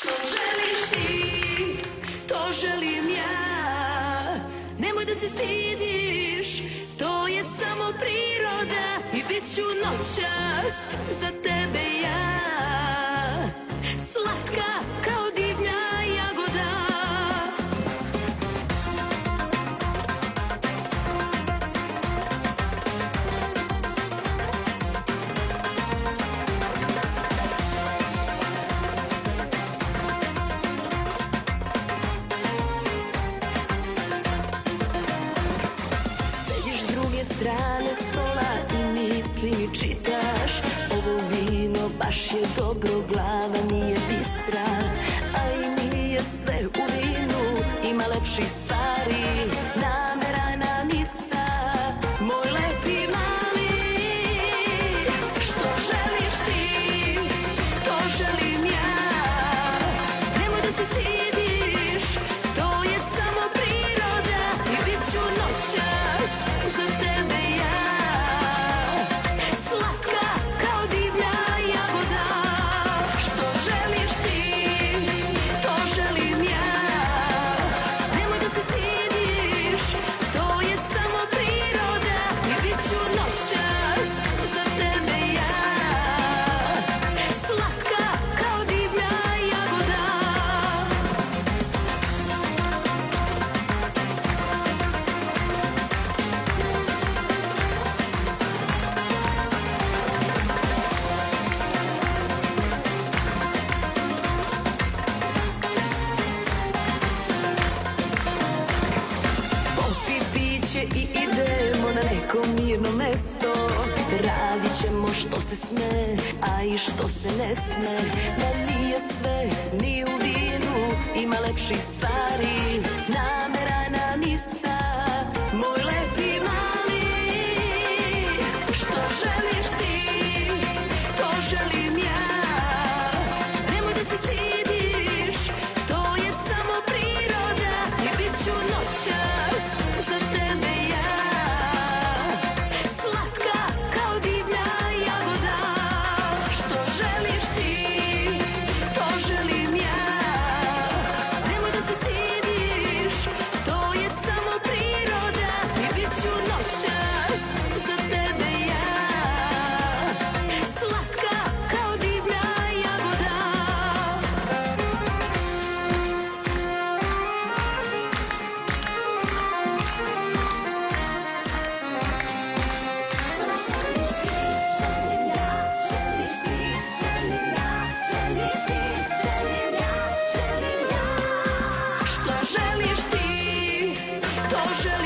Što želiš ti, to želim ja. Nemoj da se stidiš, to je samo priroda. I bit ću noćas za tebe ja. Slatka kao divlja jagoda. Sediš s druge strane stola i misli čitaš. Ovo vino baš je dobro, glava nije bistra. A i nije sve u vinu, ima lepših stvari. Namera nam ista, moj lepi mali. Što želiš ti, to želim ja. Nemoj da se stidiš, to je samo priroda. I bit ću noćas za tebe ja. Slatka kao divlja jagoda. Što želiš ti, to želim ja. Nemoj da se stidiš, to je samo priroda. I bit ću noćas za tebe ja. Slatka kao divlja jagoda. Popi piće i idemo na neko mirno mesto. Radit ćemo što se sme, a i što se ne sme. Da nije sve ni u vinu, ima lepših stvari. Namera nam ista, moj lepi mali. Što želiš ti, to želim ja. Nemoj da se stidiš, to je samo priroda. I bit ću noćas za tebe ja. Slatka kao divlja jagoda. Što želiš ti, to želim ja. Nemoj da se stidiš, to je samo priroda. I bit ću noćas za tebe ja. Slatka kao divlja jagoda. Što želiš ti, to želim